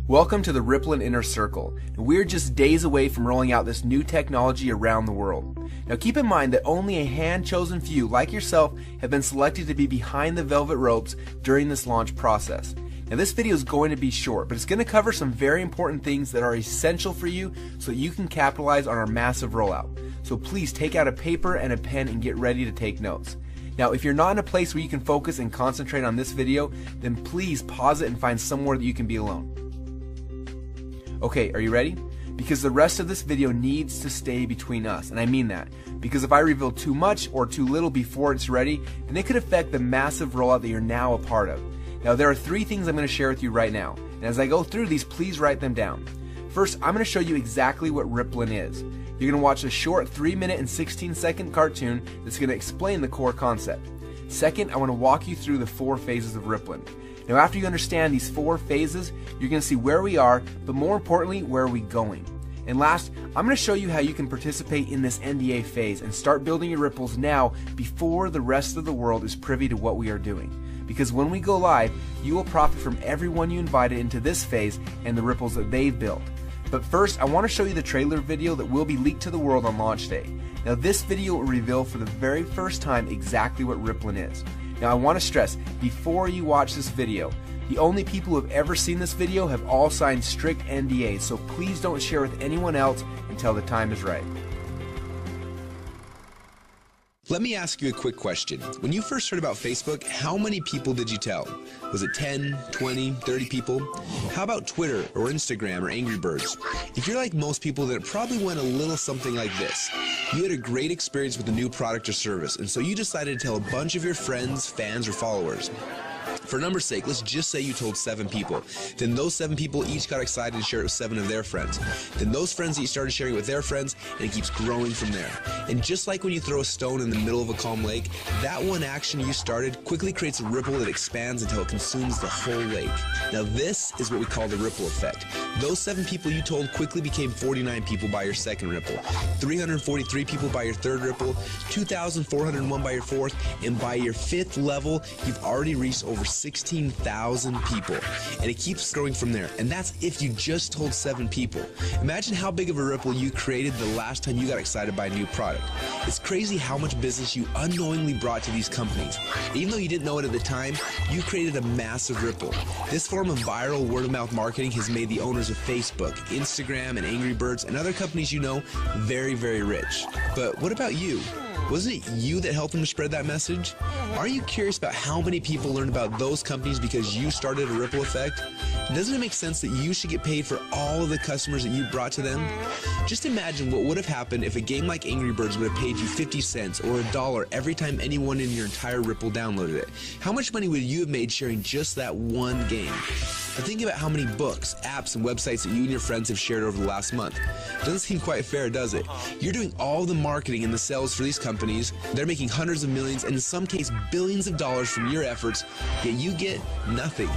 Welcome to the Rippln Inner Circle. We're just days away from rolling out this new technology around the world. Now keep in mind that only a hand-chosen few like yourself have been selected to be behind the velvet ropes during this launch process. Now this video is going to be short, but it's going to cover some very important things that are essential for you so that you can capitalize on our massive rollout. So please take out a paper and a pen and get ready to take notes. Now if you're not in a place where you can focus and concentrate on this video, then please pause it and find somewhere that you can be alone. Okay, are you ready? Because the rest of this video needs to stay between us, and I mean that. Because if I reveal too much or too little before it's ready, then it could affect the massive rollout that you're now a part of. Now there are 3 things I'm going to share with you right now, and as I go through these, please write them down. First, I'm going to show you exactly what Rippln is. You're going to watch a short 3-minute and 16-second cartoon that's going to explain the core concept. Second, I want to walk you through the 4 phases of Rippln. Now after you understand these 4 phases, you're going to see where we are, but more importantly, where are we going. And last, I'm going to show you how you can participate in this NDA phase and start building your ripples now before the rest of the world is privy to what we are doing. Because when we go live, you will profit from everyone you invited into this phase and the ripples that they've built. But first, I want to show you the trailer video that will be leaked to the world on launch day. Now this video will reveal for the very first time exactly what Rippln is. Now I want to stress, before you watch this video, the only people who have ever seen this video have all signed strict NDAs, so please don't share with anyone else until the time is right. Let me ask you a quick question. When you first heard about Facebook, how many people did you tell? Was it 10, 20, 30 people? How about Twitter or Instagram or Angry Birds? If you're like most people, then it probably went a little something like this. You had a great experience with a new product or service, and so you decided to tell a bunch of your friends, fans, or followers. For numbers' sake, let's just say you told 7 people. Then those 7 people each got excited and shared it with 7 of their friends. Then those friends each started sharing it with their friends, and it keeps growing from there. And just like when you throw a stone in the middle of a calm lake, that one action you started quickly creates a ripple that expands until it consumes the whole lake. Now this is what we call the ripple effect. Those 7 people you told quickly became 49 people by your second ripple, 343 people by your third ripple, 2,401 by your fourth, and by your 5th level, you've already reached over 16,000 people, and it keeps growing from there. And that's if you just told 7 people. Imagine how big of a ripple you created the last time you got excited by a new product. It's crazy how much business you unknowingly brought to these companies. Even though you didn't know it at the time, you created a massive ripple. This form of viral word-of-mouth marketing has made the owners of Facebook, Instagram, and Angry Birds, and other companies you know very, very rich. But what about you? Wasn't it you that helped them to spread that message? Are you curious about how many people learned about those companies because you started a ripple effect? Doesn't it make sense that you should get paid for all of the customers that you brought to them? Just imagine what would have happened if a game like Angry Birds would have paid you 50 cents or $1 every time anyone in your entire Ripple downloaded it. How much money would you have made sharing just that one game? Now think about how many books, apps, and websites that you and your friends have shared over the last month. Doesn't seem quite fair, does it? You're doing all the marketing and the sales for these companies. They're making hundreds of millions, and in some cases billions of dollars from your efforts, yet you get nothing.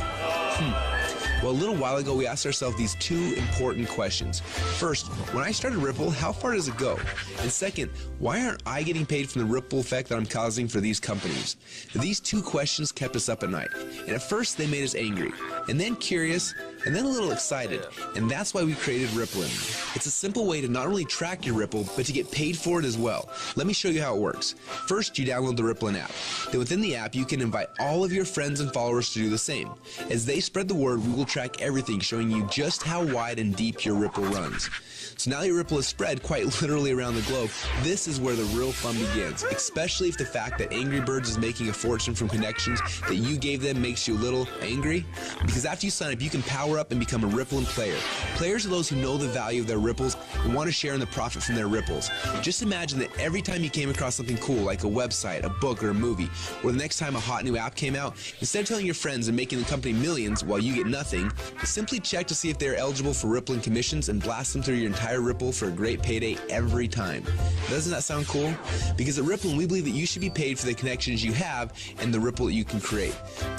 Well, a little while ago, we asked ourselves these 2 important questions. First, when I started Ripple, how far does it go? And second, why aren't I getting paid from the ripple effect that I'm causing for these companies? These 2 questions kept us up at night. And at first, they made us angry, and then curious, and then a little excited. And that's why we created Rippln. It's a simple way to not only track your Ripple, but to get paid for it as well. Let me show you how it works. First, you download the Rippln app. Then within the app, you can invite all of your friends and followers to do the same. As they spread the word, we will track everything, showing you just how wide and deep your Ripple runs. So now your Ripple is spread quite literally around the globe. This is where the real fun begins, especially if the fact that Angry Birds is making a fortune from connections that you gave them makes you a little angry. Because after you sign up, you can power up and become a Rippln player. Players are those who know the value of their ripples and want to share in the profit from their ripples. Just imagine that every time you came across something cool, like a website, a book, or a movie, or the next time a hot new app came out, instead of telling your friends and making the company millions while you get nothing, simply check to see if they're eligible for Rippln commissions and blast them through your entire Ripple for a great payday every time. Doesn't that sound cool? Because at Rippln, we believe that you should be paid for the connections you have and the ripple that you can create.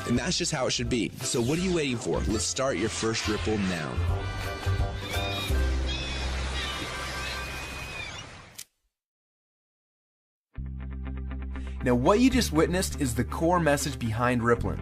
And that's just how it should be. So what are you waiting for? Let's start your first Ripple now. Now what you just witnessed is the core message behind Rippln.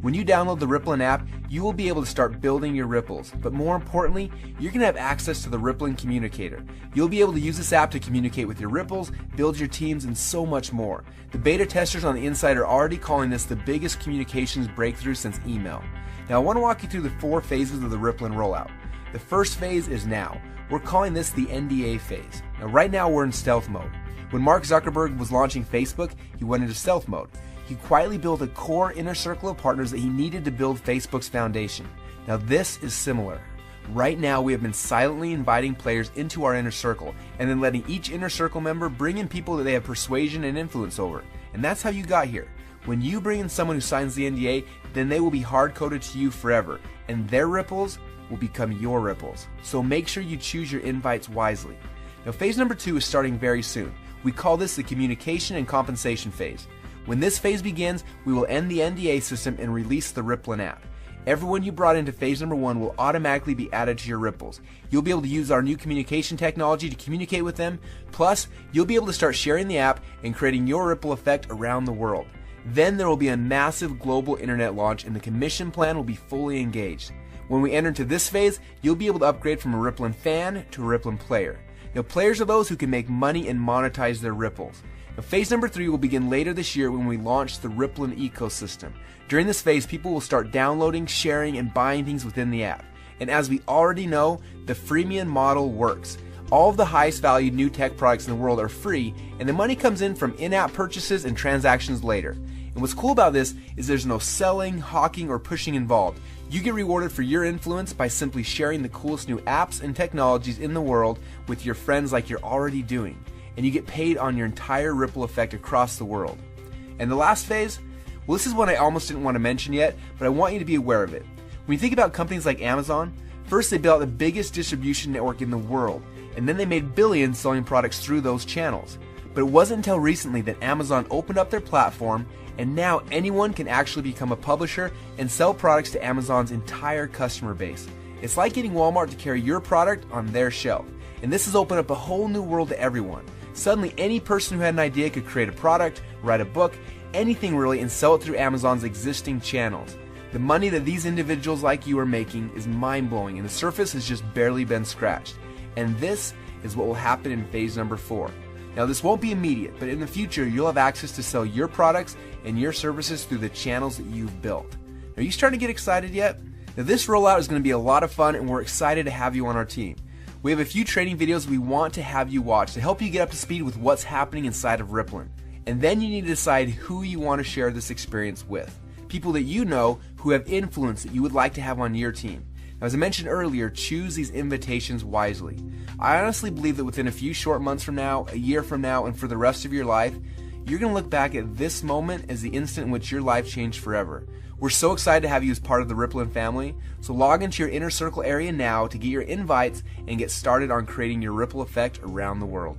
When you download the Rippln app, you will be able to start building your ripples, but more importantly, you're going to have access to the Rippln communicator. You'll be able to use this app to communicate with your ripples, build your teams, and so much more. The beta testers on the inside are already calling this the biggest communications breakthrough since email. Now I want to walk you through the 4 phases of the Rippln rollout. The first phase is now. We're calling this the NDA phase. Now right now we're in stealth mode. When Mark Zuckerberg was launching Facebook, he went into stealth mode. He quietly built a core inner circle of partners that he needed to build Facebook's foundation. Now this is similar. Right now we have been silently inviting players into our inner circle and then letting each inner circle member bring in people that they have persuasion and influence over. And that's how you got here. When you bring in someone who signs the NDA, then they will be hard-coded to you forever, and their ripples will become your ripples. So make sure you choose your invites wisely. Now phase number 2 is starting very soon. We call this the communication and compensation phase. When this phase begins, we will end the NDA system and release the Rippln app. Everyone you brought into phase number 1 will automatically be added to your ripples. You'll be able to use our new communication technology to communicate with them, plus you'll be able to start sharing the app and creating your ripple effect around the world. Then there will be a massive global internet launch and the commission plan will be fully engaged. When we enter into this phase, you'll be able to upgrade from a Rippln fan to a Rippln player. Now players are those who can make money and monetize their ripples. Now, phase number 3 will begin later this year when we launch the Rippln ecosystem. During this phase, people will start downloading, sharing, and buying things within the app. And as we already know, the freemium model works. All of the highest valued new tech products in the world are free, and the money comes in from in-app purchases and transactions later. And what's cool about this is there's no selling, hawking, or pushing involved. You get rewarded for your influence by simply sharing the coolest new apps and technologies in the world with your friends like you're already doing. And you get paid on your entire ripple effect across the world. And the last phase, well, this is one I almost didn't want to mention yet, but I want you to be aware of it. When you think about companies like Amazon, first they built out the biggest distribution network in the world, and then they made billions selling products through those channels. But it wasn't until recently that Amazon opened up their platform, and now anyone can actually become a publisher and sell products to Amazon's entire customer base. It's like getting Walmart to carry your product on their shelf. And this has opened up a whole new world to everyone. Suddenly any person who had an idea could create a product, write a book, anything really, and sell it through Amazon's existing channels. The money that these individuals like you are making is mind-blowing, and the surface has just barely been scratched. And this is what will happen in phase number 4. Now this won't be immediate, but in the future you'll have access to sell your products and your services through the channels that you've built. Are you starting to get excited yet? Now this rollout is going to be a lot of fun, and we're excited to have you on our team. We have a few training videos we want to have you watch to help you get up to speed with what's happening inside of Rippln. And then you need to decide who you want to share this experience with. People that you know who have influence that you would like to have on your team. Now, as I mentioned earlier, choose these invitations wisely. I honestly believe that within a few short months from now, a year from now, and for the rest of your life, you're going to look back at this moment as the instant in which your life changed forever. We're so excited to have you as part of the Rippln family, so log into your inner circle area now to get your invites and get started on creating your ripple effect around the world.